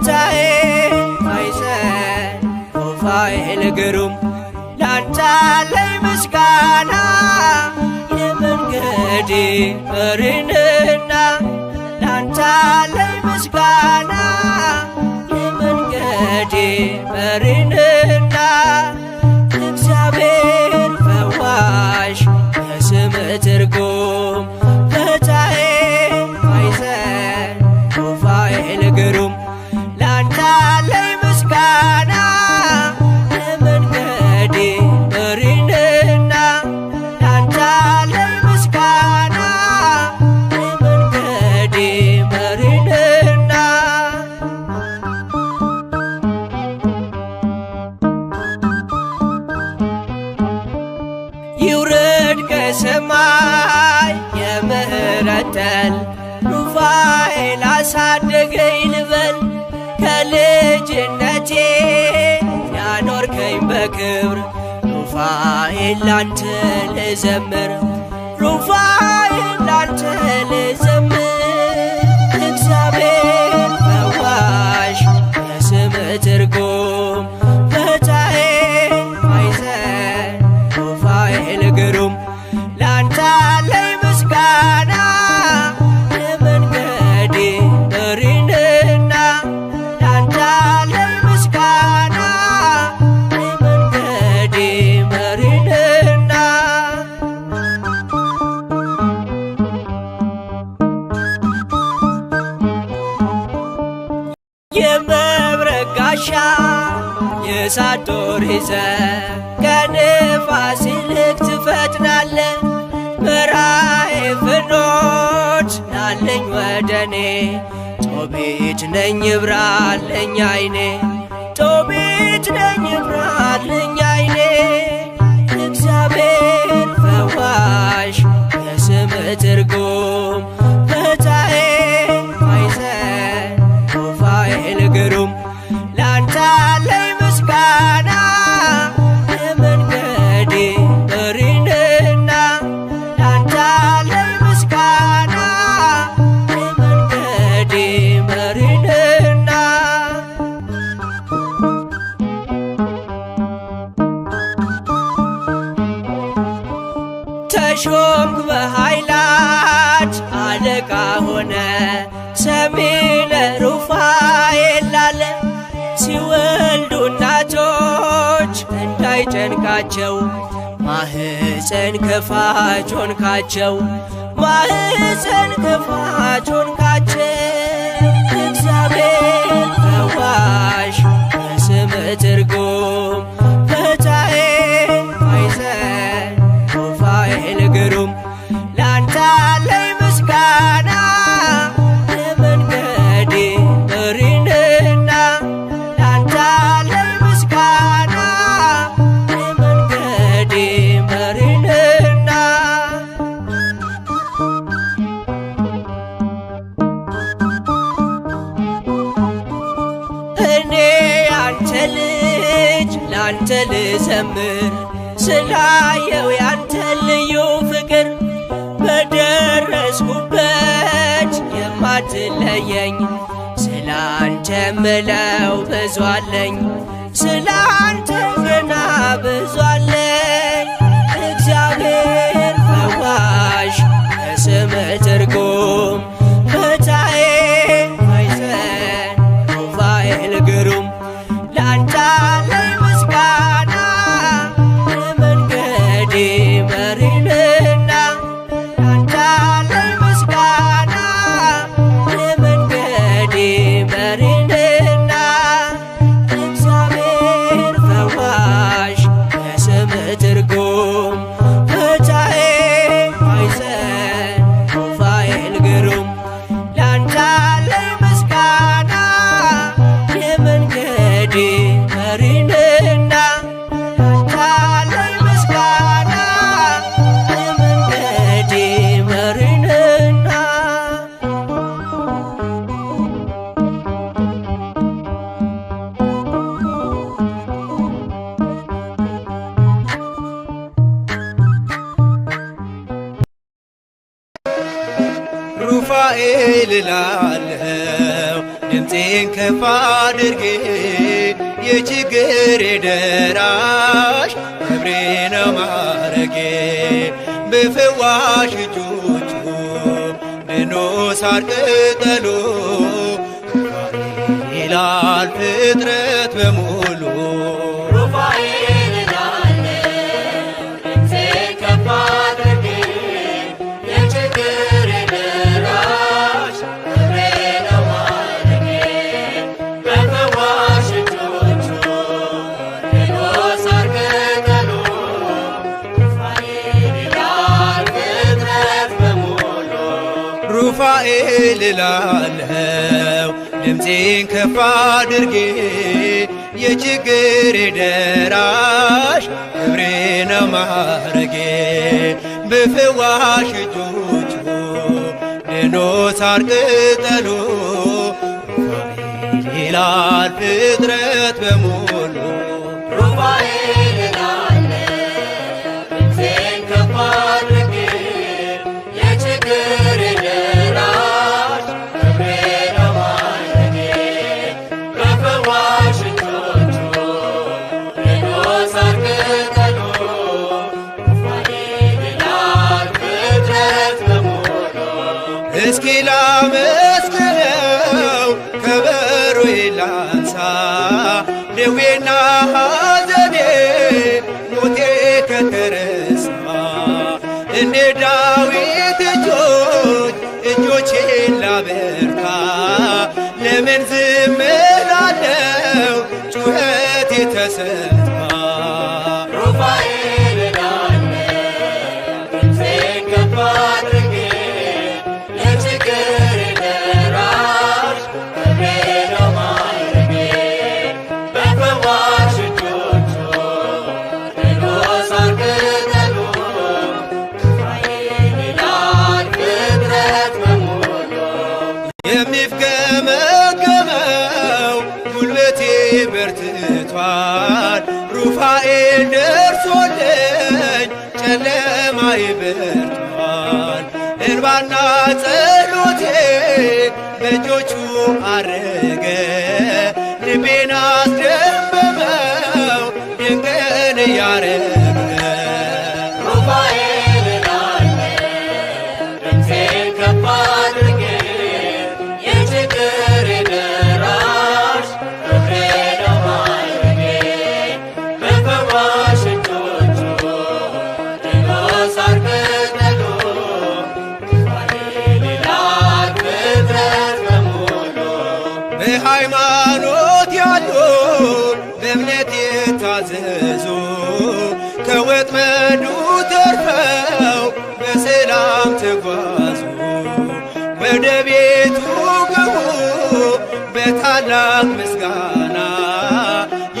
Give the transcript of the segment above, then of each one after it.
ፈታዬ ማይዘን ሩፋኤል ግሩም ላንተ አለኝ ምስጋና የመንገዴ መሪንና ላንተ አለኝ ምስጋና የመንገዴ መሪንና እግዚአብሔር ፈዋሽ የስምህ ትርጉም ፈታዬ ማይዘን ሩፋኤል ግሩም ላንተ አለኝ ምስጋና የመንገዴ መሪንና ላንተ አለኝ ምስጋና የመንገዴ መሪንና ይውረድ ከሰማይ የምህረት ጠል ሩፋኤል አሳደገኝ ልበል ከልጅነቴ ያኖርከኝ በክብር ሩፋኤል ላንተ ልዘምር ሩፋኤል ላንተ ልዘምር እግዚአብሔር ፈዋሽ የስምህ ትርጉም ፈታዬ ማይዘን ሩፋኤል ግሩም ላንተ አለኝ ምስጋና የመንገዴ መሪንና ላንተ አለኝ ምስጋና የመንገዴ መሪንና የመብረቅ ጋሻ የእሳት ጦር ይዘህ ከንፋስ ይልቅ ትፈጥናለህ መራኤ ፍኖት ናለኝ ወደኔ ጦቢት ነኝ ይብራልኝ አይኔ ጦቢት ነኝ ይብራልኝ አይኔ እግዚአብሔር ፈዋሽ የስምህ ትርጉም ፈታዬ ማይዘን ሩፋኤል ግሩም ላንተ አለኝ ምስጋና የመንገዴ መሪንና ላንተ አለኝ ምስጋና የመንገዴ መሪንና ተሾምክ በኃይላት አለቃ ሆነ ሰሚ ለሩፋኤል ላለ ሲወልዱ እናቶች እንዳይጨንቃቸው ማህፀን ከፋች ሆንካቸው ማህፀን ከፋች ሆንካቸው እግዚአብሔር ፈዋሽ የስምህ ትርጉም ፈታዬ ማይዘን ሩፋኤል ግሩም ላንተ አለኝ ምስጋና የመንገዴ መሪንና ላንተ አለኝ ምስጋና የመንገዴ መሪንና እኔ ያንተ ልጅ ላንተ ልዘምር ስላየው ያንተ ልዩ ፍቅር በደረስኩበት የማትለየኝ ስላንተ ምለው ብዙ አለኝ ስላንተ ገና ብዙ አለኝ እግዚአብሔር ፈዋሽ የስምህ ትርጉም ፈታዬ ማይዘን ሩፋኤል ግሩም ላንተ አለኝ ምስጋና የመንገዴ መሪንና ላንተ አለኝ ምስጋና የመንገዴ መሪንና እግዚአብሔር ፈዋሽ የስምህ ትርጉም ፈታዬ ማይዘን ሩፋኤል ግሩም ላንተ አለኝ ምስጋና የመንገዴ መሪንና ላንተ አለኝ ምስጋና የመንገዴ መሪንና ሩፋኤል እላለሁ ድምፄ ድምፄን ከፍ አድርጌ የችግሬ ደራሽ ክብሬ ነው ማረጌ በፈዋሽ እጆቹ ድኖ ሳር ቅጠሉ ይላል ፍጥረት በሙሉ ሩፋኤል እላለሁ ድምፄን ከፍ አድርጌ የችግሬ ደራሽ ክብሬ ነው ማረጌ በፈዋሽ እጆቹ ድኖ ሳር ቅጠሉ ሩፋኤል ይላል ፍጥረት በሙሉ ሩፋኤል እላለሁ ድምፄን ከፍ አድርጌ የችግሬ ደራሽ ክብሬ ነው ማረጌ በፈዋሽ እጆቹ ድኖ ሳር ቅጠሉ ሩፋኤል ይላል ፍጥረት በሙሉ ሩፋኤል እላለሁ ድምፄን ከፍ አድርጌ የችግሬ ደራሽ ክብሬ ነው ማረጌ በፈዋሽ እጆቹ ድኖ ሳር ቅጠሉ ሩፋኤል ይላል ፍጥረት በሙሉ እስኪ ላመስግነው ከበሮዬን ላንሳ ደዌና ሐዘኔ ሞቴ ከተረሳ እንደ ዳዊት እጆቼን ላበርታ ለምን ዝም እላለሁ ጩኸቴ ተሰማ ሩፋኤል እላለሁ ድምፄን ከፍ አድርጌ የችግሬ ደራሽ ክብሬ ነው ማረጌ በፈዋሽ እጆቹ ድኖ ሳር ቅጠሉ ሩፋኤል ይላል ፍጥረት በሙሉ የሚፍገመገመው ጉልበቴ በርትቷል ሩፋኤል ደርሶልኝ ጨለማዬ በርቷል እንባና ጸሎቴ በእጆቹ አረገ ልቤን አስደመመው ድንቅን እያረገ ሩፋኤል እላለሁ ድምፄን ከፍ አድርጌ የችግሬ ደራሽ ክብሬ ነው ማረጌ በፈዋሽ እጆቹ ድኖ ሳር ቅጠሉ ሩፋኤል ይላል ፍጥረት በሙሉ በሃይማኖት ያሉ በእምነት የታዘዙ ከወጥመዱ ተርፈው በሰላም ተጓዙ ወደ ቤቱ ገቡ በታላቅ ምስጋና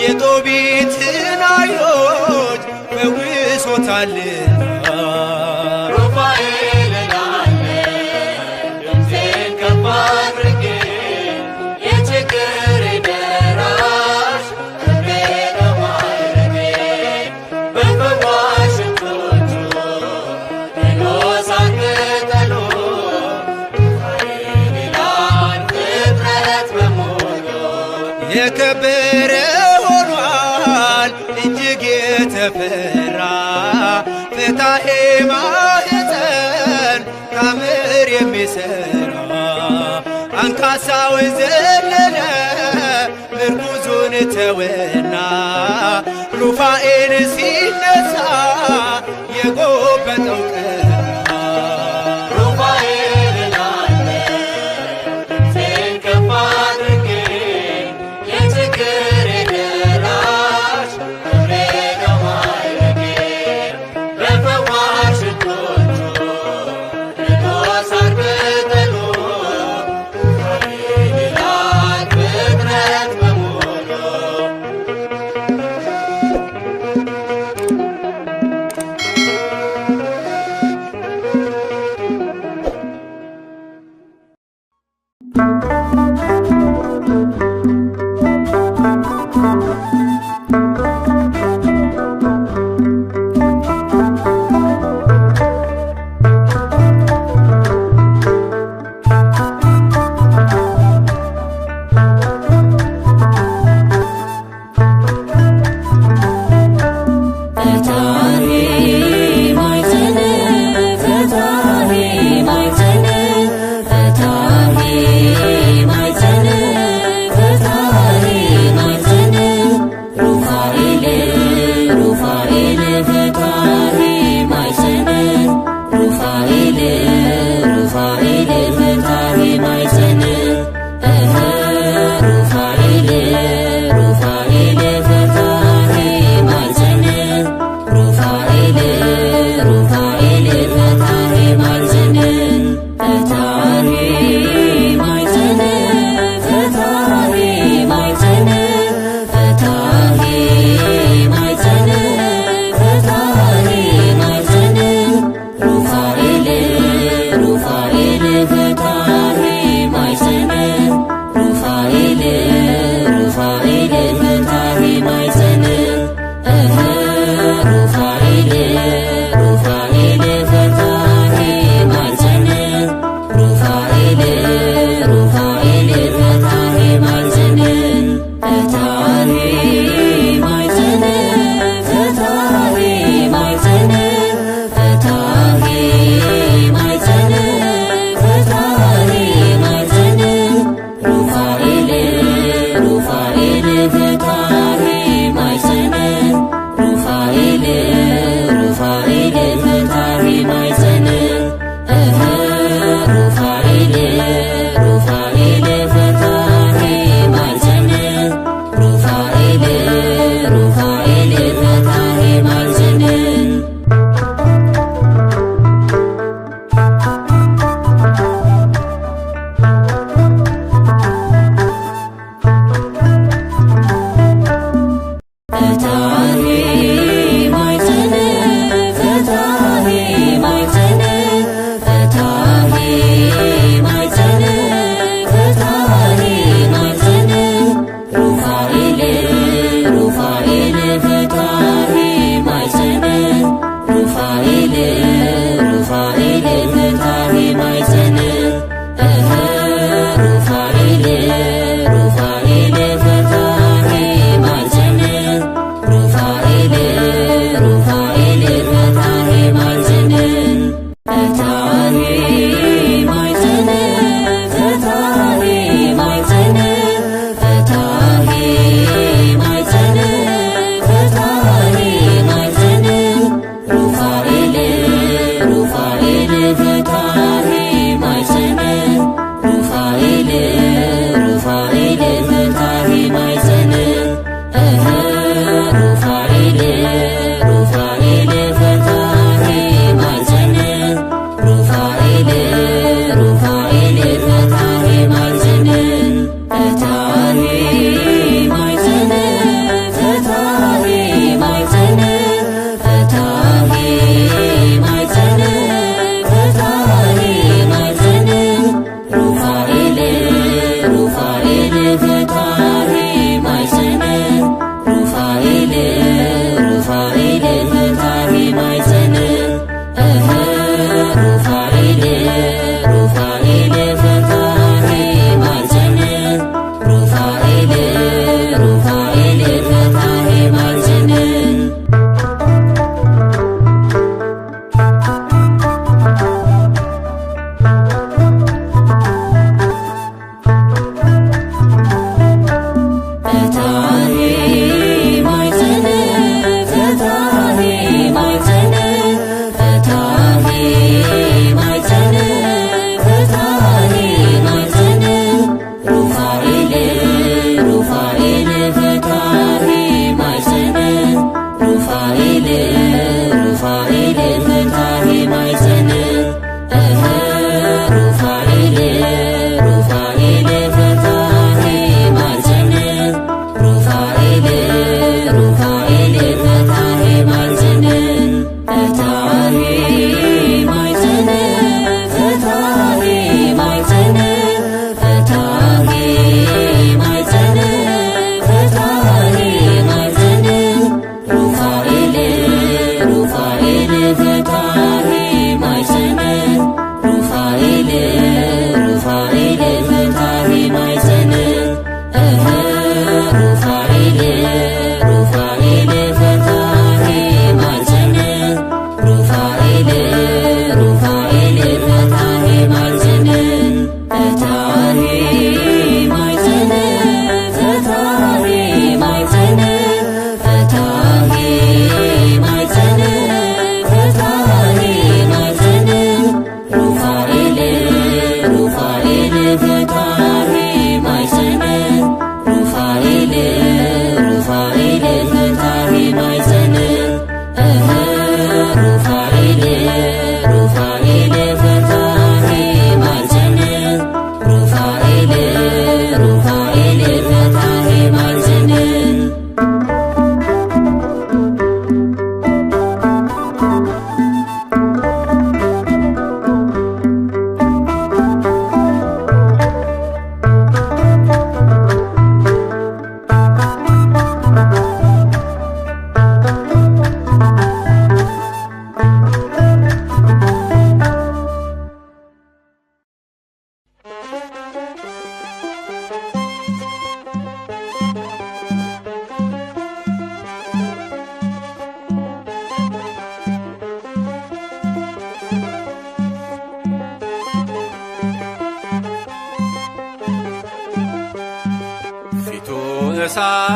የጦቢትን ዓይኖች ፈውሶታልና ሩፋኤል እላለሁ ድምፄን ከፍ አድርጌ የችግሬ ደራሽ ክብሬ ነው ማረጌ በፈዋሽ እጆቹ ድኖ ሳር ቅጠሉ ሩፋኤል ይላል ፍጥረት በሙሉ የከበረ ሆኗል እጅግ የተፈራ ፍታሄ ማኅፀን ታምር የሚሠራ አንካሳው ዘለለ ምርኩዙን ተወና ሩፋኤል ሲነሳ የጎበጠው ቀና ሩፋኤል እላለሁ ድምፄን ከፍ አድርጌ የችግሬ ደራሽ ክብሬ ነው ማረጌ በፈዋሽ እጆቹ ድኖ ሳር ቅጠሉ ሩፋኤል ይላል ፍጥረት በሙሉ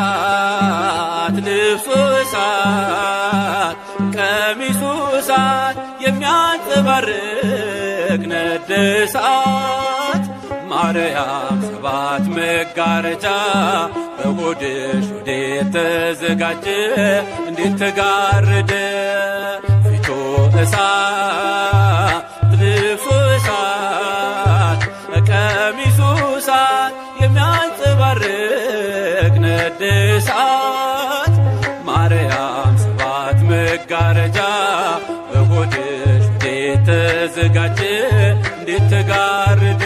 እሳት ልብሱ እሳት ቀሚሱ እሳት የሚያንጸባርቅ ነደ እሳት ማርያም ሰባት መጋረጃ በሆድሽ ወዴት ተዘጋጀ እንዴት ተጋረደ ፊቱ እሳት ልብሱ እሳት ቀሚሱ እሳት የሚያንጸባርቅ ነደ እሳት ማርያም ሰባት መጋረጃ በሆድሽ እንዴት ተዘጋጀ እንዴት ተጋረደ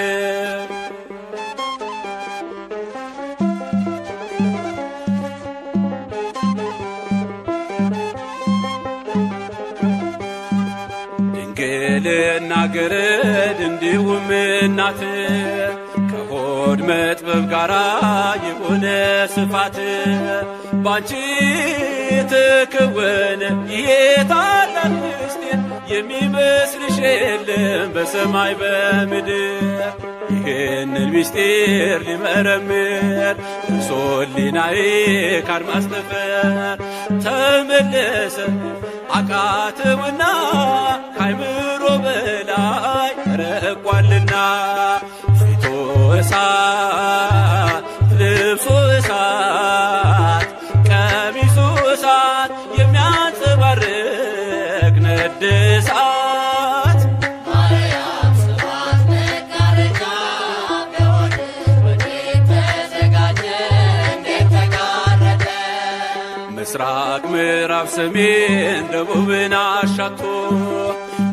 ድንግልና ገረድ እንዲሁም እናት ከሆድ መጥበብ ጋራ የሆነ ስፋት ባንቺ ተከወነ ይሄ ታላቅ ምስጢር የሚመስልሽ የለም በሰማይ በምድር ይህንን ምስጢር ሊመረምር ደርሶ ሕሊናዬ ከአድማስ ጠፈር ተመለሰ አቃተውና ከአእምሮ በላይ ረቋልና ፊቱ እሳት ልብሱ እሳት ቀሚሱ እሳት የሚያንጸባርቅ ነደ እሳት ማርያም ሰባት መጋረጃ በሆድሽ ወዴት ተዘጋጀ እንዴት ተጋረደ ምስራቅ ምዕራብ ሰሜን ደቡብን አሻቶ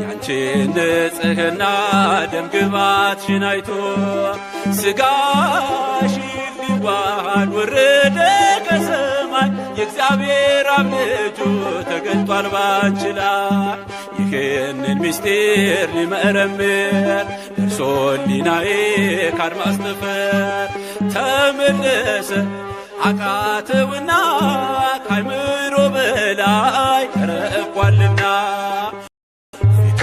ያንቺን ንጽሕና ደምግባትሽን አይቶ ሥጋሽ ሊዋሃድ ወረደ ከሰማይ የእግዚአብሔር አብ ልጁ ተገልጧል ባንቺ ላይ ይህንን ምስጢር ሊመረምር ደርሶ ሕሊናዬ ከአድማስ ጠፈር ተመለሰ አቃተውና ከአእምሮ በላይ ረቋልና ፊቱ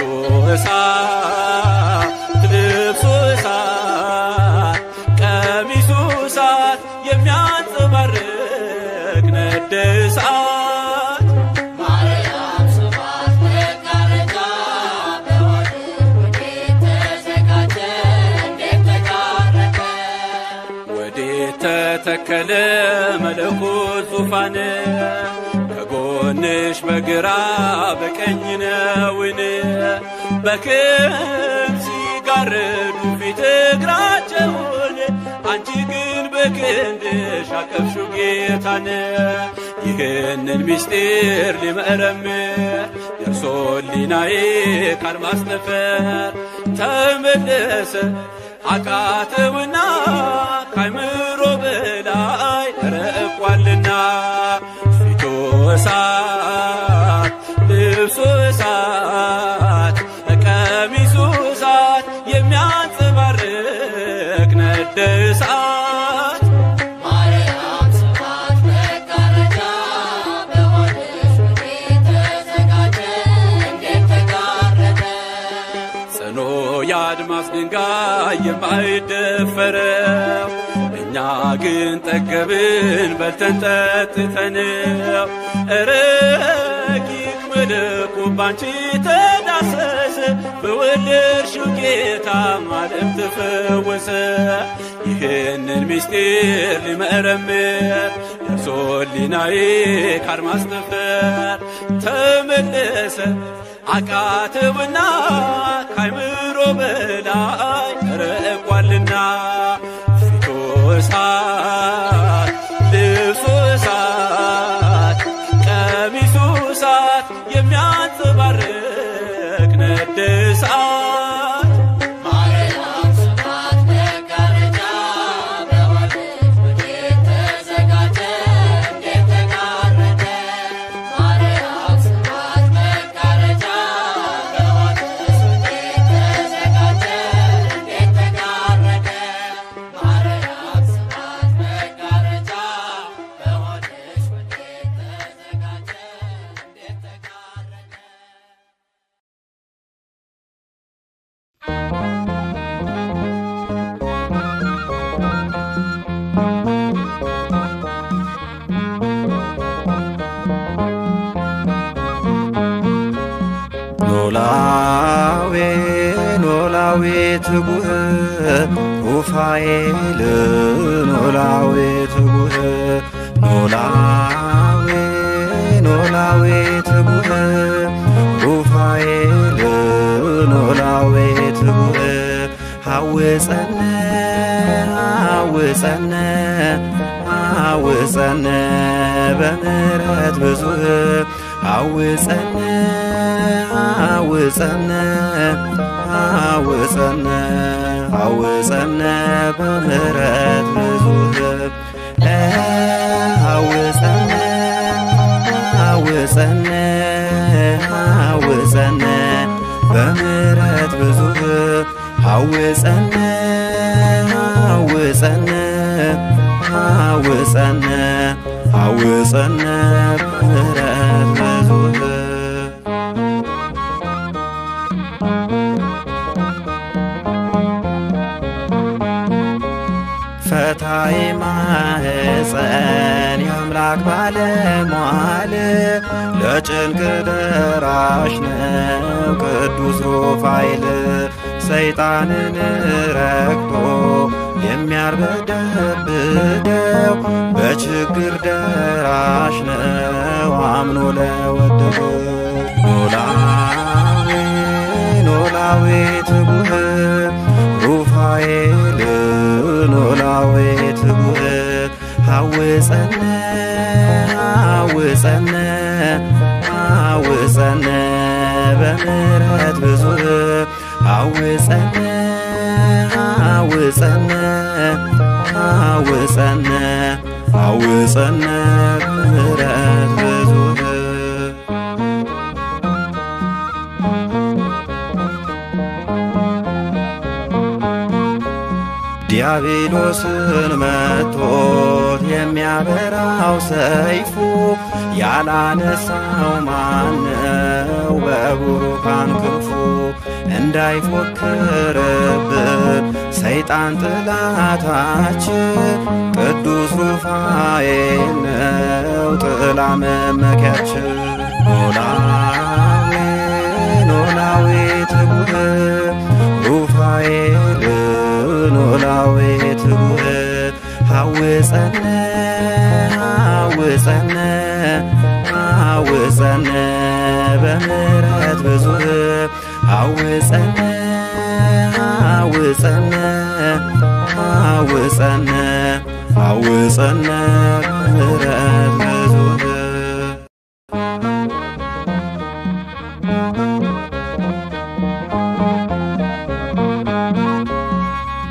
እሳት ልብሱ እሳት ቀሚሱ እሳት የሚያንጸባርቅ ነደ እሳት ማርያም ስብሐት መጋረጃ በሆድሽ ወዴት ተዘጋጀ እንዴት ተጋረደ ወዴት ተተከለ መለኮት ዙፋን ከጎንሽ በግራ በቀኝ ነውን በክንፍ ሲጋረዱ ፊት እግራቸውን አንቺ ግን በክንድሽ አቀፍሽው ጌታን ይህንን ምስጢር ሊመረምር ደርሶ ሕሊናዬ ከአድማስ ጠፈር ተመለሰ አቃተውና ካይምሮ በላይ ረቋልና ፊቱ እሳት ልብሱ እሳት ቀሚሱ እሳት የሚያንጸባርቅ ነደ እሳት ማርያም ስብሐት መጋረጃ በሆድሽ ወዴት ተዘጋጀ እንዴት ተጋረደ ጽኖ የአድማስ ድንጋይ የማይደፈረው እኛ ግን ጠገብን በልተን ጠጥተነው ረቂቅ መልኩ ባንቺ ተዳሰሰ በወለድሽው ጌታ ዓለም ተፈወሰ ይህንን ምስጢር ሊመረምር ደርሶ ሕሊናዬ ከአድማስ ጠፈር ተመለሰ አቃተውና ካይምሮ በላይ ረቋልና ፊቱ እሳት ልብሱ እሳት ቀሚሱ እሳት የሚያንጸባርቅ ነደ እሳት ማርያም ስብሐት መጋረጃ በሆድሽ ወዴት ተዘጋጀ እንዴት ተጋረደ ማርያም ስብሐት መጋረጃ በሆድሽ ወዴት ተዘጋጀ እንዴት ተጋረደ ማርያም ስብሐት መጋረጃ በሆድሽ ወዴት ተዘጋጀ እንዴት ተጋረደ ኖላዌ ኖላዌ ትጉህ ሩፋኤል ኖላዌ ትጉህ ኖላዌ ኖላዌ ትጉህ ሩፋኤል ኖላዌ ትጉህ ሐውፀነ ሐውፀነ ሐውፀነ በምሕረት ብዙህ ሐውፀነ ሐውፀነ ሐውፀነ ሐውፀነ በምሕረት ብዙህ ሐውፀነ ሐውፀነ ሐውፀነ በምሕረት ብዙህ ሐውፀነ ሐውፀነ ሐውፀነ ሐውፀነ በምሕረት ብዙህ ፈታይ ማህፀን የአምላክ ባለሟል ለጭንቅ ደራሽ ነው ቅዱስ ሩፋኤል ሰይጣንን ረግጦ የሚያርበደብደው በችግር ደራሽ ነው አምኖ ለወደደው ኖላዌ ኖላዌ ትጉህ ሩፋኤል ኖላዌ ትጉህ ሐውፀነ ሐውፀነ ሐውፀነ በምሕረት ብዙህ ሐውፀነ ሐውፀነ ሐውፀነ ሐውፀነ በምሕረት ብዙህ ዲያብሎስን መቶት የሚያበራው ሰይፉ ያላነሳው ማነው በቡሩካን ክንፉ እንዳይፎክርብን ሰይጣን ጥላታችን ቅዱስ ሩፋኤል ነው መመኪያችን ኖላዊ ኖላዊ ትጉህ ሩፋኤል ኖላዊ ትጉህ ሐውፀነ ሐውፀነ ሐውፀነ በምሕረት ብዙህ ሐውፀነ ሐውፀነ ሐውፀነ ሐውፀነ በምሕረት ብዙህ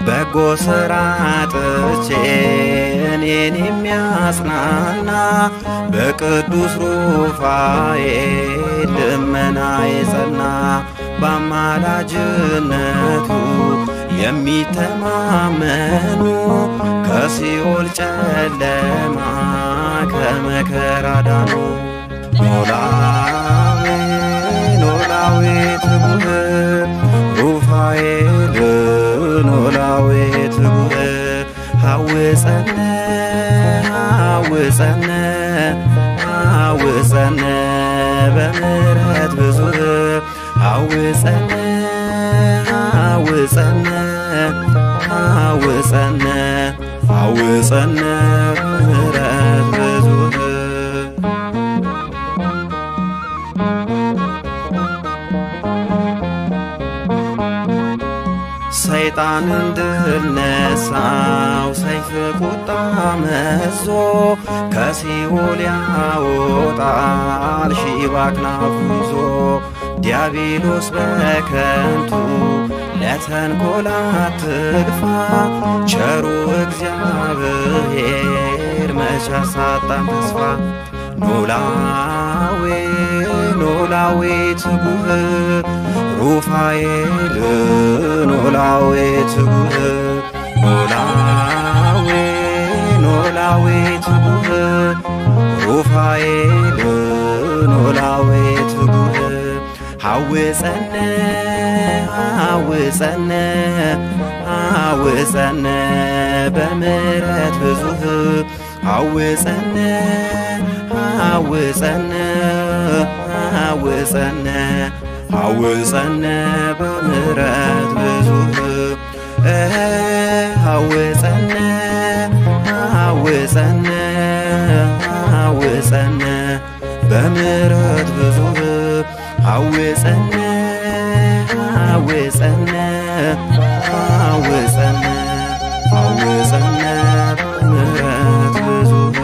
በጎ ሥራ አጥቼ እኔን የሚያጽናና በቅዱስ ሩፋኤል ልመና የጸና በአማላጅነቱ የሚተማመኑ ከሲኦል ጨለማ ከመከራ ዳኑ። ኖላዊ ኖላዊ ትጉህ ሩፋኤል ኖላዊ ትጉህ ሐውፀነ ሐውፀነ ሐውፀነ በምሕረት ብዙህ ሐውፀነ ሐውፀነ ሐውፀነ ሐውፀነ በምሕረት ብዙህ ሰይጣንን ድል ነሣው ሰይፍ ቁጣ መዞ ከሲኦል ያወጣል ሺህ አክናፍ ይዞ ዲያብሎስ በከንቱ ለተንኰል አትግፋ ቸሩ እግዚአብሔር መች አሳጣን ተስፋ። ኖላዊ ኖላዊ ትጉህ ሩፋኤል ኖላዊ ትጉህ ኖላዊ ኖላዊ ትጉህ ሩፋኤል ኖላዊ ትጉህ ሐውፀነ ሐውፀነ ሐውፀነ በምሕረት ብዙህ ሐውፀነ ሐውፀነ ሐውፀነ ሐውፀነ በምሕረት ብዙህ ሐውፀነ ሐውፀነ ሐውፀነ በምሕረት ብዙህ ሐውፀነ ሐውፀነ ሐውፀነ ሐውፀነ በምሕረት ብዙህ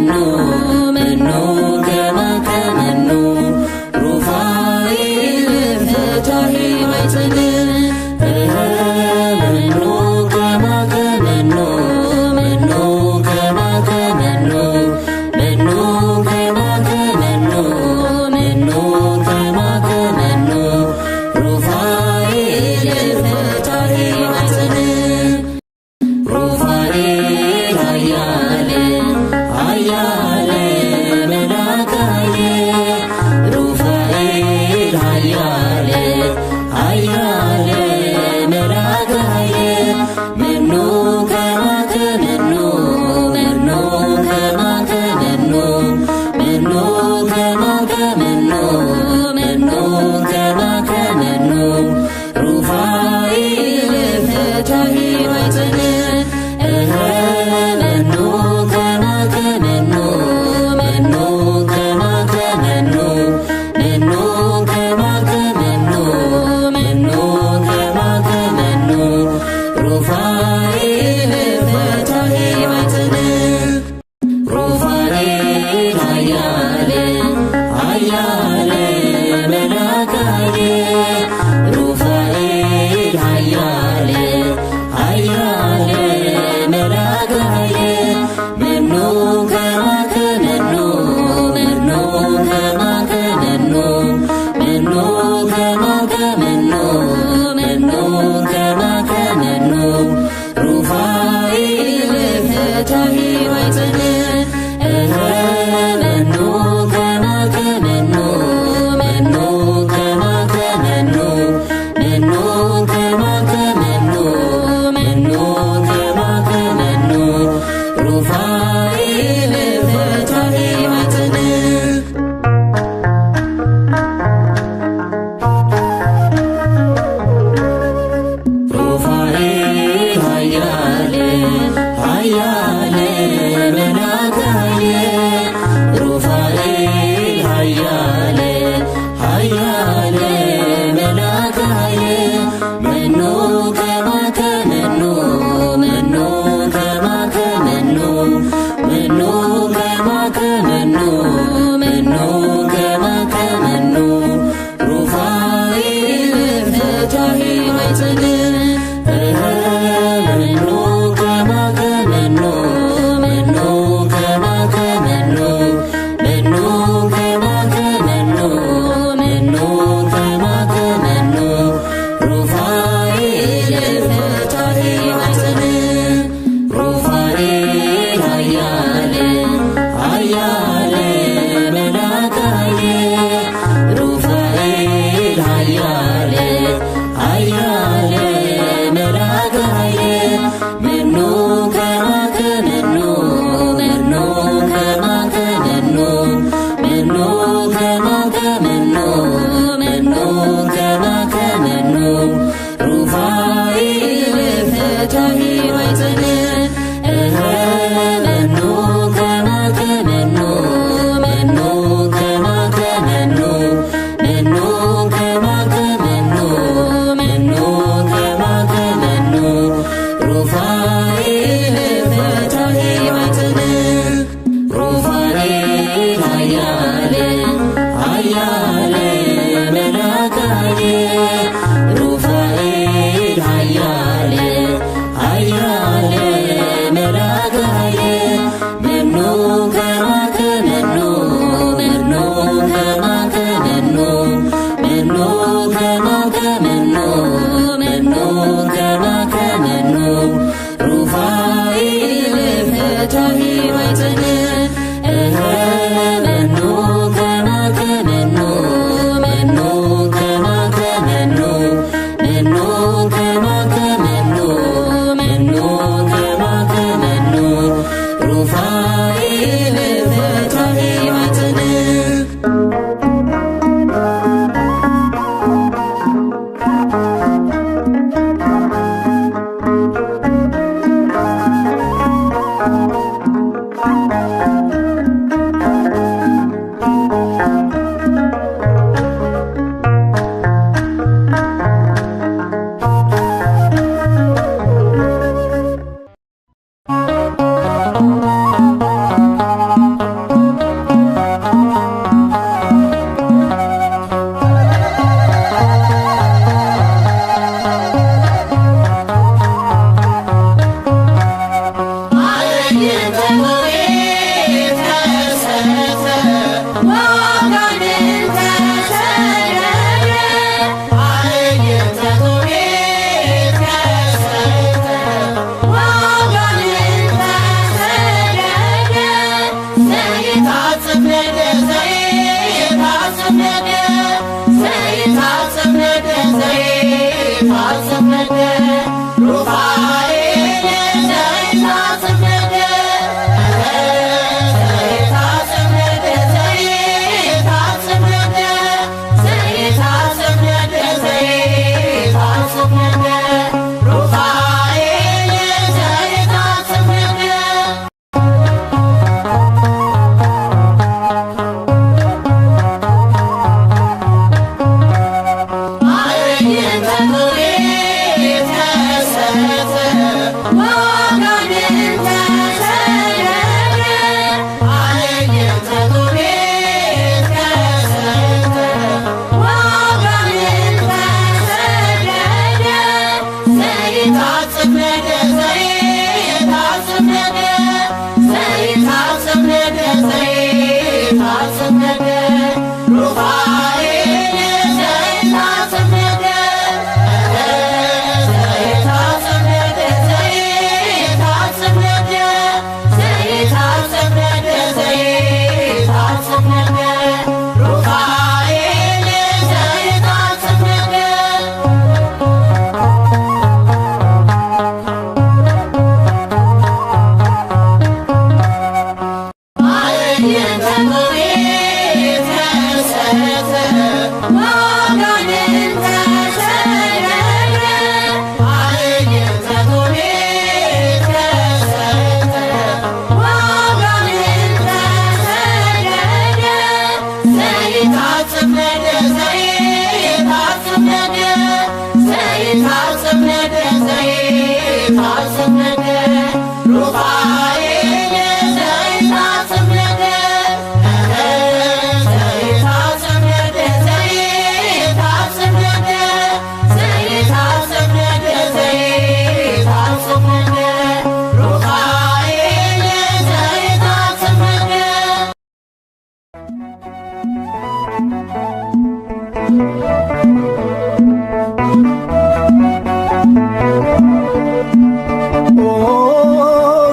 መኑ መኑ ከማከ መኑ ሩፋኤል ፈታሒ ማኅፀን መኑ ከማከ መኑ መኑ ከማከ መኑ መኑ ከማከ መኑ መኑ ከማከ መኑ ሩፋኤል ፈታሒ ማኅፀን ሩፋኤል ኃያል ኃያል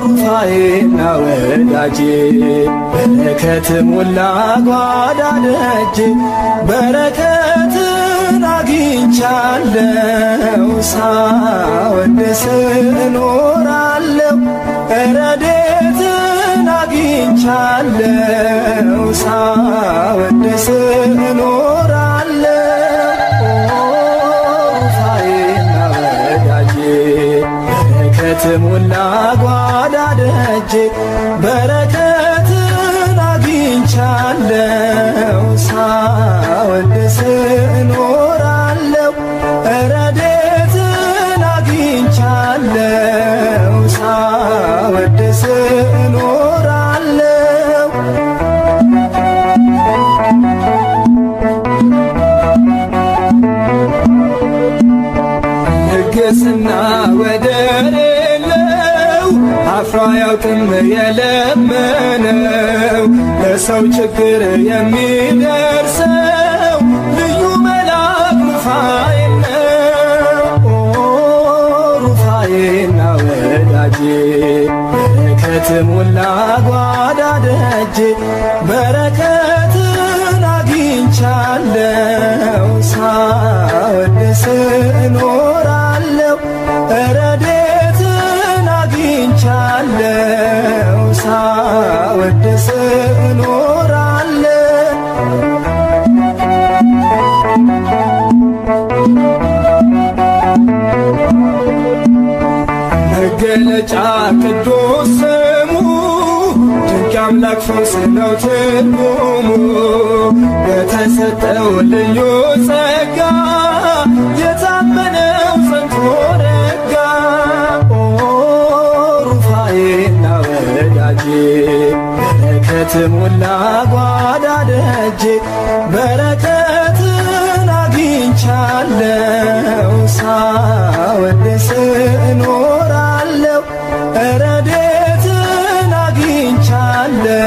ሩፋኤና ወዳጄ በረከት ሞላ ጓዳ ደጄ በረከትን አግኝቻለሁ ሳወድስ እኖራለሁ ረድኤትን አግኝቻለሁ ሳወድስ እኖራለሁ ሩፋኤና ወዳጄ በረከት ሞላ ጓዳ ደጄ በረከትን አግኝቻለሁ ሳወድስ እኖራለሁ ረድኤትን አግኝቻለሁ ሳወድስ እኖራለሁ ልግስና ወደር የለው አፍሮ አያውቅም የለመነው ለሰው ችግር የሚደርሰው ልዩ መልአክ ሩፋኤል ነው። ሩፋኤና ወዳጄ በረከት ሞላ ጓዳ ደጄ በረከትን አግኝቻለሁ ሳወድስ እኖራለሁ ረድኤትን አግኝቻለሁ ሳወድስ እኖራለሁ መገለጫ ቅዱስ ስሙ ድንቅ አምላክ ፈውስ ነው ትርጉሙ በተሰጠው ልዩ ጸጋ የታመነው ጸንቶ ረጋ ሩፋኤና ወዳጄ በረከት ሞላ ጓዳ ደጄ በረከትን አግኝቻለሁ ሳወድስ እኖራለሁ ረድኤትን አግኝቻለሁ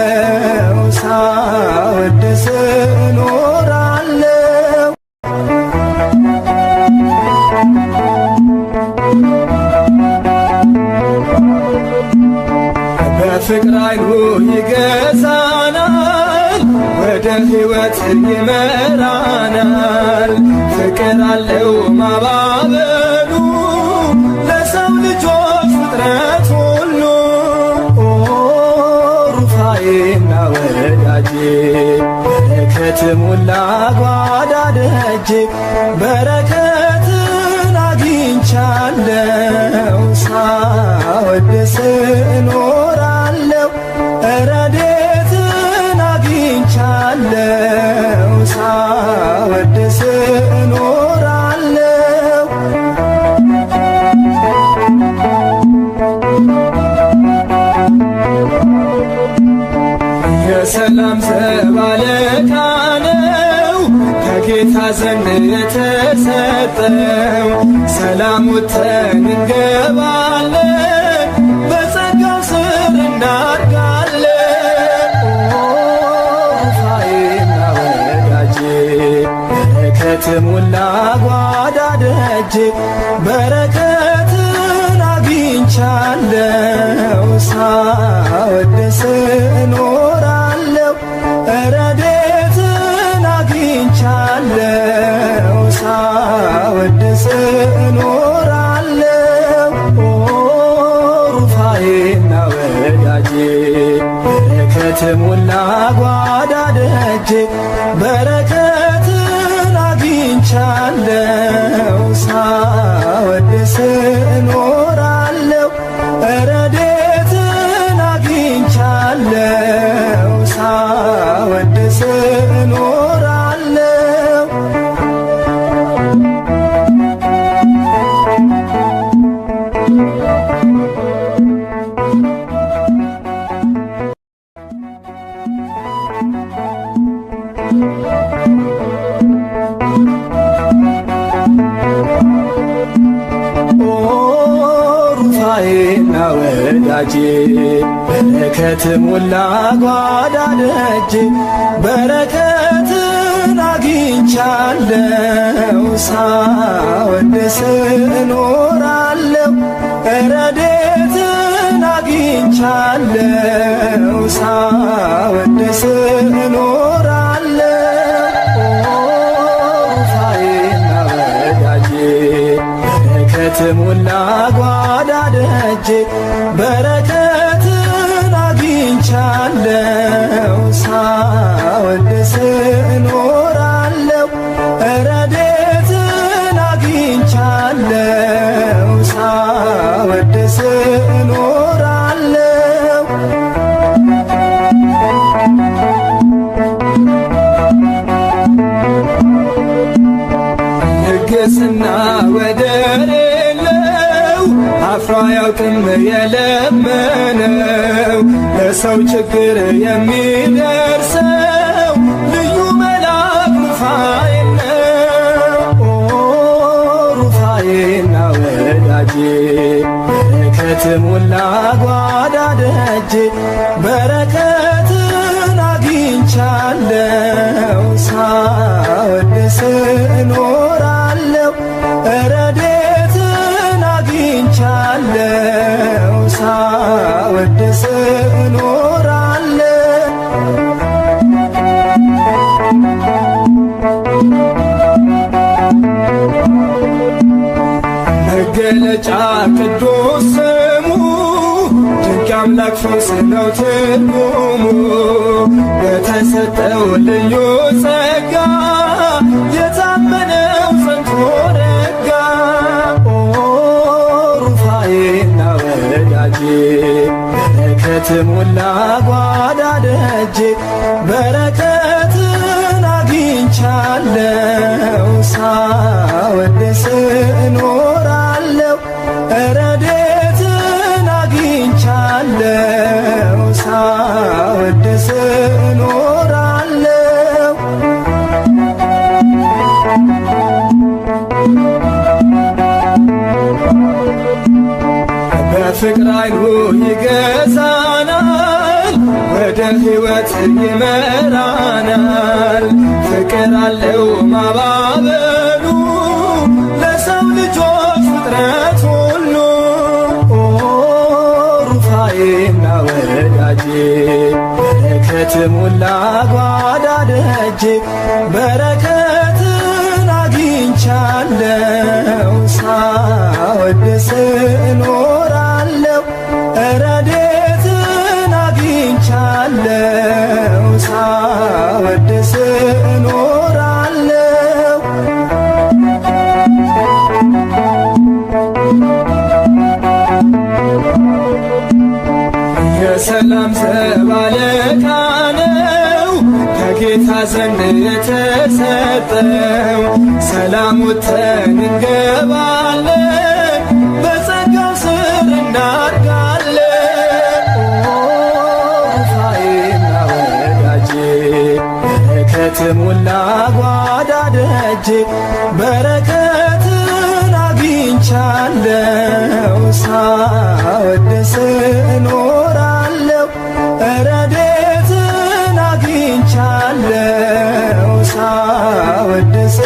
ሳወድስ እኖራለሁ በፍቅር ኃይሉ ይገዛናል ወደ ሕይወት ይመራናል ፍቅር አለው ማባበሉ ለሰው ልጆች ፍጥረት ሁሉ ሩፋኤና ወዳጄ በረከት ሞላ ጓዳ ደጄ በረከትን አግኝቻለሁ ሳወድስ እኖራለሁ ረድኤትን አግኝቻለሁ ሳወድስ እኖራለሁ የሰላም ዘብ አለቃ ነው ከጌታ ዘንድ የተሰጠው ሰላም ወጥተን እንገባለን በጸጋው ስር እናድጋለን ሩፋኤና ወዳጄ በረከት ሞላ ጓዳ ደጄ በረከትን አግኝቻለሁ ሳወድስ እኖራለሁ ረድኤትን አግኝቻለሁ ሳወድስ እኖራለሁ ሩፋኤና ወዳጄ በረከት ሞላ ጓዳ ደጄ በረከትን አግኝቻለሁ ሳወድስ እኖራለሁ ረድኤትን አግኝቻለሁ ሳወድስ እኖራለሁ ሩፋኤና ወዳጄ በረከት ሞላ ጓዳ ደጄ በረከትን አግኝቻለሁ ሳወድስ እኖራለሁ ረድኤትን አግኝቻለሁ ሳወድስ እኖራለሁ ሩፋኤና ወዳጄ በረከት ሞላ ጓዳ ደጄ በረከትን አግኝቻለሁ ሳወድስ እኖራለሁ ረድኤትን አግኝቻለሁ ሳወድስ እኖራለሁ ልግስና ወደር የለው አፍሮ አያውቅም የለመነው ለሰው ችግር የሚደርሰው ልዩ መልአክ ሩፋኤል ነው። ሩፋኤና ወዳጄ በረከት ሞላ ጓዳ ደጄ በረከትን አግኝቻለሁ ሳወድስ እኖራለሁ ረድኤትን አግኝቻለሁ ሳወድስ እኖራለሁ መገለጫ ቅዱስ ስሙ ድንቅ አምላክ ፈውስ ነው ትርጉሙ በተሰጠው ልዩ ጸጋ የታመነው ጸንቶ ረጋ ሩፋኤና ወዳጄ በረከት ሞላ ጓዳ ደጄ በረከትን አግኝቻለሁ ሳወድስ እኖራለሁ ረድኤትን አግኝቻለሁ ሳወድስ እኖራለሁ በፍቅር አይኑ ይገዛናል ወደ ሕይወት ይመራናል ፍቅር አለው ማባበሉ ለሰው ልጆች ፍጥረት ሁሉ ሩፋኤና ወዳጄ በረከት ሞላ ጓዳ ደጄ በረከትን አግኝቻለሁ ሳወድስ እኖራለሁ ረድኤትን አግኝቻለሁ ሳወድስ እኖራለሁ የሰላም ዘብ አለቃ ነው ከጌታ ዘንድ የተሰጠው ሰላም ወጥተን እንገባለን በጸጋው ስር እናድጋለን ሩፋኤና ወዳጄ በረከት ሞላ ጓዳ ደጄ በረከትን አግኝቻለሁ ሳወድስ እኖራለሁ ረድኤትን አግኝቻለሁ ሳወድስ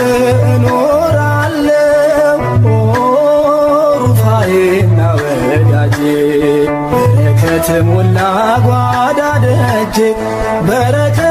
እኖራለሁ ሩፋኤና ወዳጄ በረከት ሞላ ጓዳ ደጄ በረከት